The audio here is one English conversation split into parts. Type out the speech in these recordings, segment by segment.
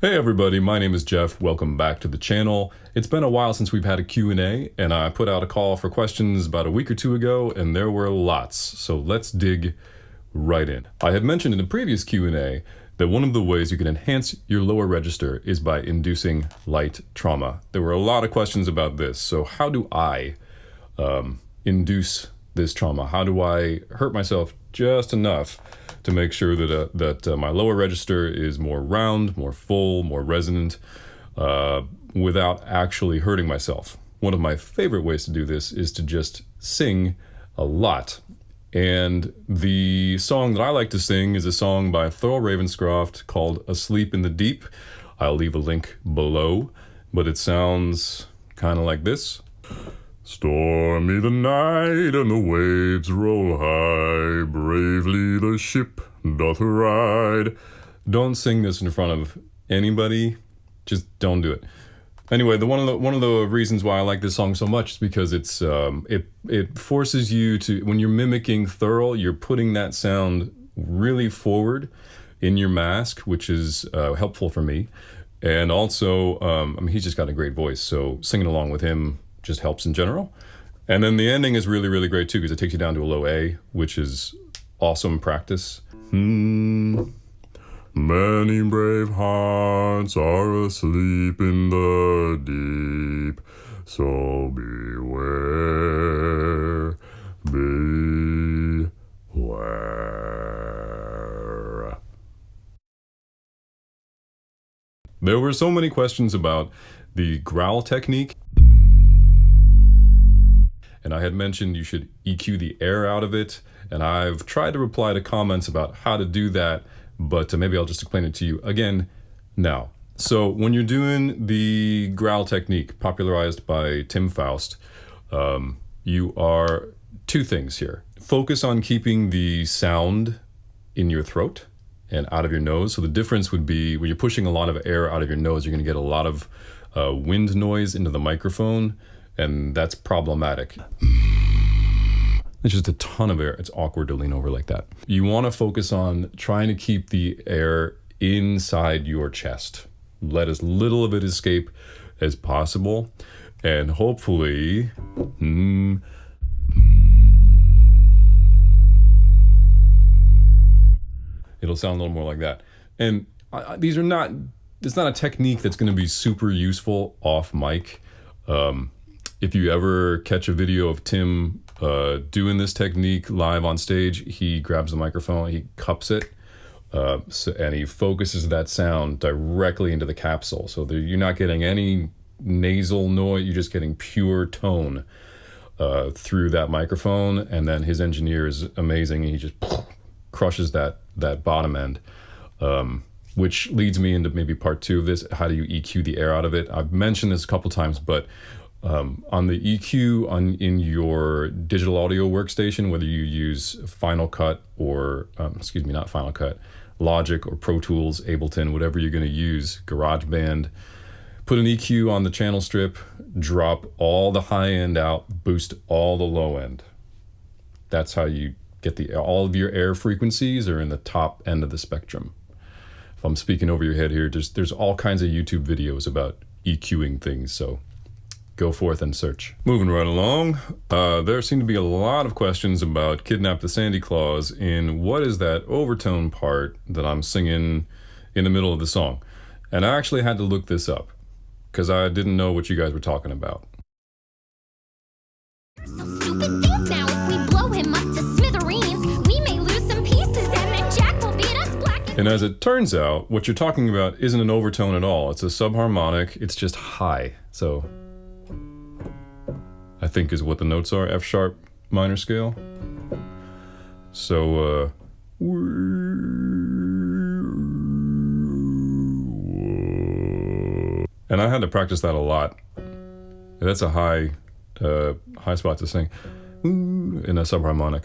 Hey everybody, my name is Geoff. Welcome back to the channel. It's been a while since we've had a Q&A, and I put out a call for questions about a week or two ago, and there were lots. So let's dig right in. I had mentioned in the previous Q&A that one of the ways you can enhance your lower register is by inducing light trauma. There were a lot of questions about this. So how do I induce this trauma? How do I hurt myself just enough to make sure that my lower register is more round, more full, more resonant, without actually hurting myself? One of my favorite ways to do this is to just sing a lot. And the song that I like to sing is a song by Thurl Ravenscroft called Asleep in the Deep. I'll leave a link below, but it sounds kind of like this. Stormy the night and the waves roll high, bravely the ship doth ride. Don't sing this in front of anybody. Just don't do it. Anyway, one of the reasons why I like this song so much is because it forces you to, when you're mimicking Thurl, you're putting that sound really forward in your mask, which is helpful for me. And also, I mean, he's just got a great voice, so singing along with him just helps in general. And then the ending is really, really great too, because it takes you down to a low A, which is awesome practice. Many brave hearts are asleep in the deep, so beware, beware. There were so many questions about the growl technique. And I had mentioned you should EQ the air out of it, and I've tried to reply to comments about how to do that, but maybe I'll just explain it to you again now. So when you're doing the growl technique popularized by Tim Faust, you are two things here. Focus on keeping the sound in your throat and out of your nose. So the difference would be when you're pushing a lot of air out of your nose, you're going to get a lot of wind noise into the microphone, and that's problematic. It's just a ton of air. It's awkward to lean over like that. You want to focus on trying to keep the air inside your chest. Let as little of it escape as possible, and hopefully it'll sound a little more like that. And it's not a technique that's going to be super useful off mic. If you ever catch a video of Tim doing this technique live on stage, he grabs the microphone, he cups it, and he focuses that sound directly into the capsule. So you're not getting any nasal noise, you're just getting pure tone through that microphone. And then his engineer is amazing, and he just crushes that bottom end. Which leads me into maybe part two of this. How do you EQ the air out of it? I've mentioned this a couple times, but on the EQ in your digital audio workstation, whether you use Final Cut or, not Final Cut, Logic or Pro Tools, Ableton, whatever you're going to use, GarageBand, put an EQ on the channel strip, drop all the high end out, boost all the low end. That's how you get all of your air frequencies are in the top end of the spectrum. If I'm speaking over your head here, there's all kinds of YouTube videos about EQing things, so go forth and search. Moving right along, there seem to be a lot of questions about Kidnap the Sandy Claus in what is that overtone part that I'm singing in the middle of the song. And I actually had to look this up because I didn't know what you guys were talking about. So stupid think now if we blow him up to smithereens, we may lose some pieces and then Jack will beat us black. And as it turns out, what you're talking about isn't an overtone at all. It's a sub-harmonic, it's just high. So I think is what the notes are, F sharp minor scale. So, and I had to practice that a lot. That's a high spot to sing in a subharmonic.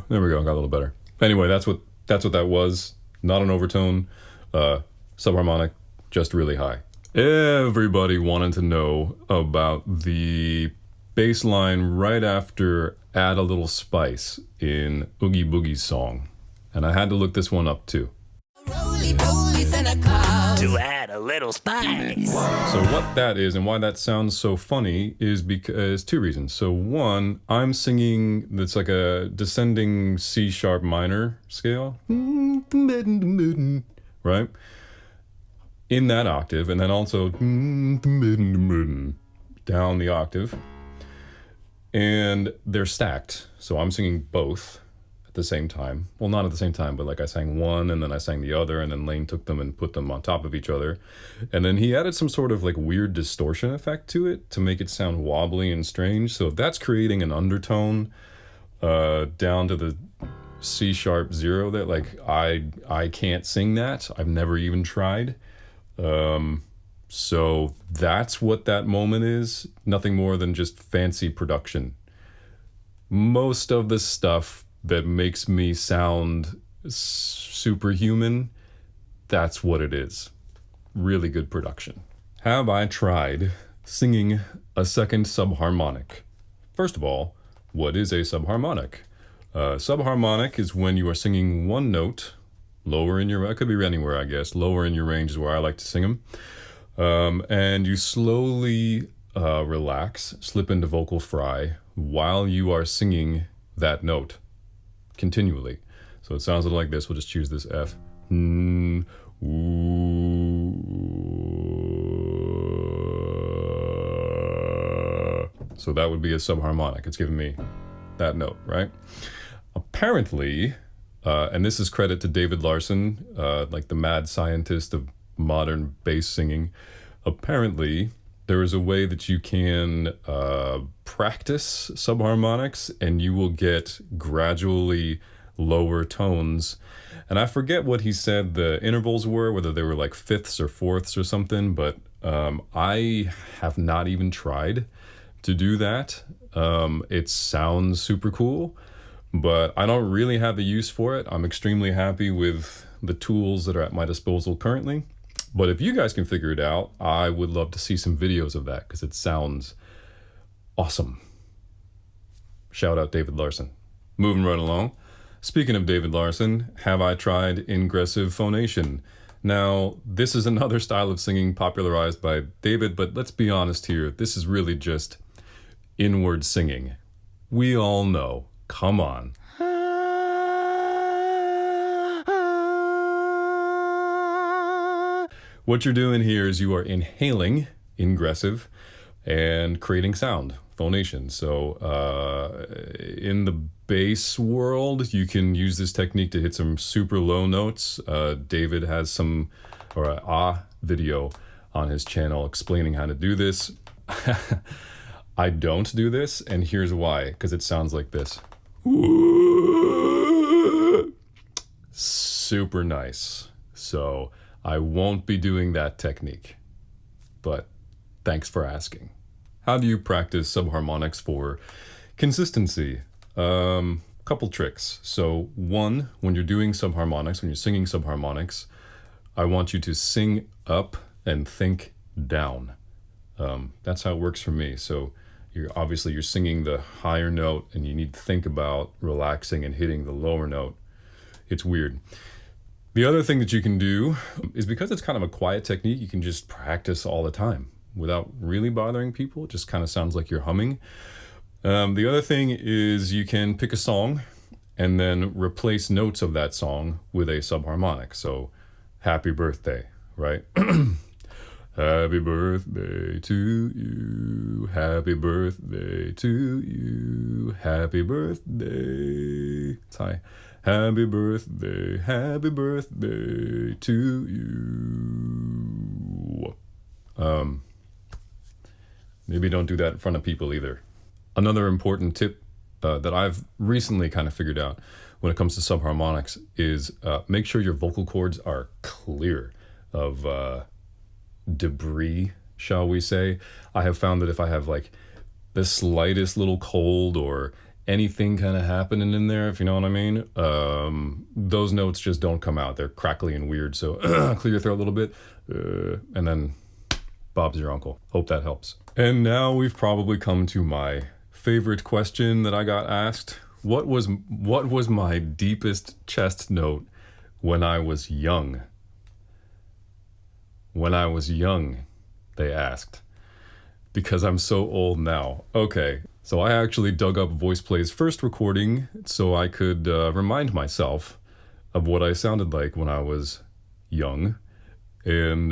There we go, got a little better. Anyway, that's what that was. Not an overtone, subharmonic, just really high. Everybody wanted to know about the bass line right after Add a Little Spice in Oogie Boogie's song. And I had to look this one up too. To add a little spice. So what that is and why that sounds so funny is because two reasons. So one, I'm singing, it's like a descending C sharp minor scale, right? In that octave, and then also down the octave. And they're stacked. So I'm singing both at the same time. Well, not at the same time, but like I sang one and then I sang the other, and then Lane took them and put them on top of each other. And then he added some sort of like weird distortion effect to it to make it sound wobbly and strange. So that's creating an undertone down to the C sharp zero that like I can't sing that. I've never even tried. So that's what that moment is. Nothing more than just fancy production. Most of the stuff that makes me sound superhuman, that's what it is. Really good production. Have I tried singing a second subharmonic? First of all, what is a subharmonic? Subharmonic is when you are singing one note lower in your, it could be anywhere, I guess. Lower in your range is where I like to sing them. And you slowly relax, slip into vocal fry while you are singing that note continually. So it sounds a little like this. We'll just choose this F. So that would be a subharmonic. It's giving me that note, right? Apparently, and this is credit to David Larson, like the mad scientist of modern bass singing. Apparently, there is a way that you can practice subharmonics and you will get gradually lower tones. And I forget what he said the intervals were, whether they were like fifths or fourths or something, but I have not even tried to do that. It sounds super cool, but I don't really have the use for it. I'm extremely happy with the tools that are at my disposal currently. But if you guys can figure it out, I would love to see some videos of that because it sounds awesome. Shout out David Larson. Moving right along. Speaking of David Larson, have I tried Ingressive phonation? Now, this is another style of singing popularized by David, but let's be honest here. This is really just inward singing. We all know. Come on. What you're doing here is you are inhaling Ingressive and creating sound, phonation. So in the bass world, you can use this technique to hit some super low notes. David has some, or a video on his channel explaining how to do this. I don't do this, and here's why, because it sounds like this. Super nice. So I won't be doing that technique, but thanks for asking. How do you practice subharmonics for consistency? Couple tricks. So one, when you're doing subharmonics, when you're singing subharmonics, I want you to sing up and think down. That's how it works for me. So you're singing the higher note and you need to think about relaxing and hitting the lower note. It's weird. The other thing that you can do is, because it's kind of a quiet technique, you can just practice all the time without really bothering people. It just kind of sounds like you're humming. The other thing is you can pick a song and then replace notes of that song with a subharmonic. So happy birthday, right? Happy birthday to you, happy birthday to you, happy birthday. It's high. Happy birthday to you. Maybe don't do that in front of people either. Another important tip that I've recently kind of figured out when it comes to subharmonics is make sure your vocal cords are clear of debris, shall we say. I have found that if I have like the slightest little cold or anything kind of happening in there, if you know what I mean, those notes just don't come out. They're crackly and weird. So clear your throat a little bit, and then Bob's your uncle. Hope that helps. And now we've probably come to my favorite question that I got asked. What was my deepest chest note when I was young? When I was young, they asked. Because I'm so old now. Okay, so I actually dug up VoicePlay's first recording so I could remind myself of what I sounded like when I was young. And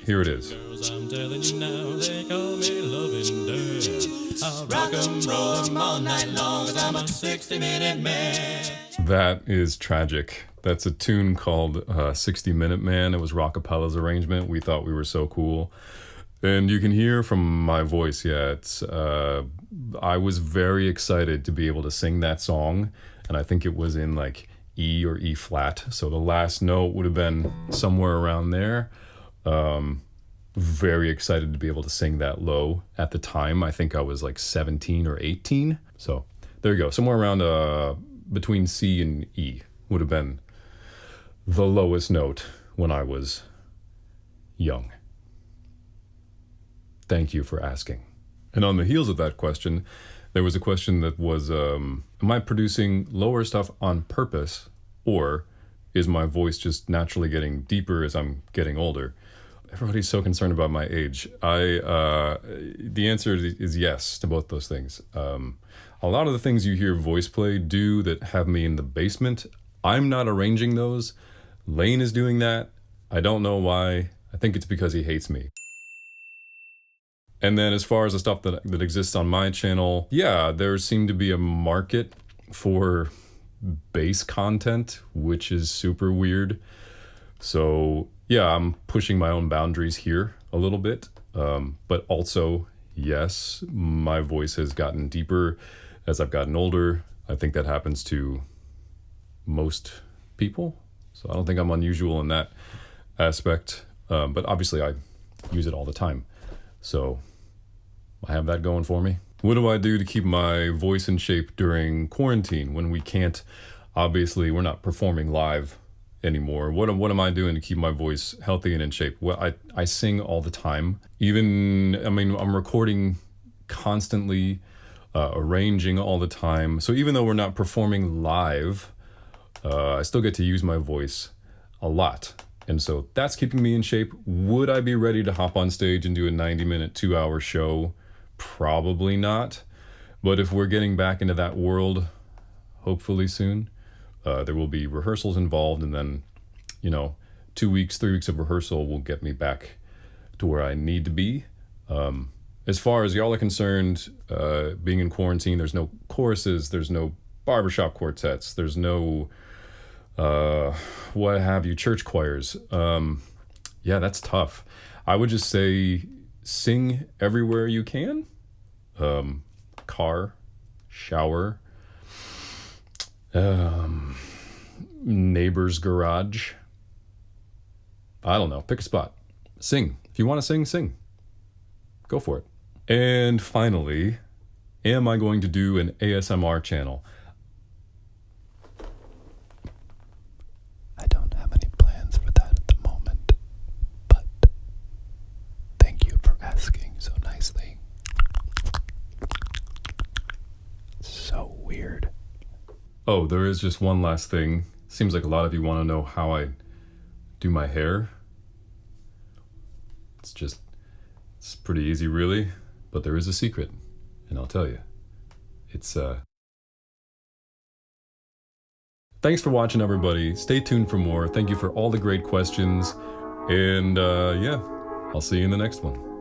here it is. I'm telling you now, they call me Loving Dad. I'll rock 'em, roll 'em all night long, 'cause I'm a 60-minute man. That is tragic. That's a tune called 60 Minute Man. It was Rockapella's arrangement. We thought we were so cool. And you can hear from my voice, yeah, it's, I was very excited to be able to sing that song. And I think it was in like E or E flat. So the last note would have been somewhere around there. Very excited to be able to sing that low at the time. I think I was like 17 or 18. So there you go. Somewhere around between C and E would have been the lowest note when I was young. Thank you for asking. And on the heels of that question, there was a question that was, am I producing lower stuff on purpose, or is my voice just naturally getting deeper as I'm getting older? Everybody's so concerned about my age. The answer is yes to both those things. A lot of the things you hear VoicePlay do that have me in the basement, I'm not arranging those. Lane is doing that. I don't know why. I think it's because he hates me. And then as far as the stuff that exists on my channel, yeah, there seemed to be a market for bass content, which is super weird. So yeah, I'm pushing my own boundaries here a little bit. But also, yes, my voice has gotten deeper as I've gotten older. I think that happens to most people. So I don't think I'm unusual in that aspect. But obviously I use it all the time. So I have that going for me. What do I do to keep my voice in shape during quarantine when we can't, obviously we're not performing live anymore? What am I doing to keep my voice healthy and in shape? Well, I sing all the time. I'm recording constantly, arranging all the time. So even though we're not performing live, I still get to use my voice a lot. And so that's keeping me in shape. Would I be ready to hop on stage and do a 90-minute, 2-hour show? Probably not. But if we're getting back into that world, hopefully soon, there will be rehearsals involved. And then, 2 weeks, 3 weeks of rehearsal will get me back to where I need to be. As far as y'all are concerned, being in quarantine, there's no choruses, there's no barbershop quartets, there's no what have you, church choirs. Yeah, that's tough. I would just say sing everywhere you can. Car, shower, neighbor's garage. I don't know, pick a spot. Sing. If you want to sing, sing. Go for it. And finally, am I going to do an ASMR channel? I don't have any plans for that at the moment, but thank you for asking so nicely. So weird. Oh, there is just one last thing. Seems like a lot of you want to know how I do my hair. It's pretty easy, really, but there is a secret, and I'll tell you. It's Thanks for watching, everybody. Stay tuned for more. Thank you for all the great questions. And yeah, I'll see you in the next one.